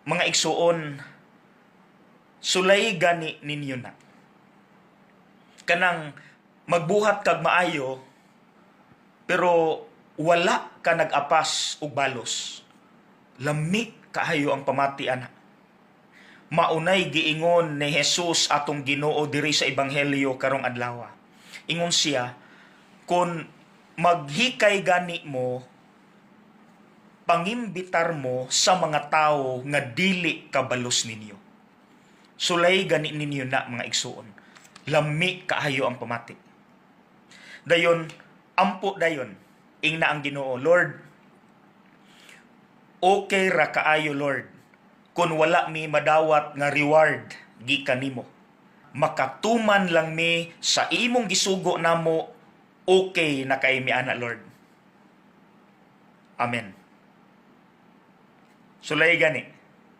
mga igsuon, sulay gani ninyo na. Kanang magbuhat kag maayo, pero wala ka nag-apas og balos. Lami kaayo ang pamati ana. Maunay giingon ni Jesus atong Ginoo diri sa ebanghelyo karong adlaw. Ingon siya, kung maghikay gani mo, pangimbitar mo sa mga tao nga dili kabalos ninyo. Sulay gani ninyo na mga igsuon. Lami kaayo ang pamati. Dayon, ampo dayon, ingna ang Ginoo, Lord, okay ra kaayo Lord, kung wala mi madawat nga reward gikan nimo. Makatuman lang mi sa imong gisugo namo, okay na kay mi ana Lord. Amen. Sulay gani.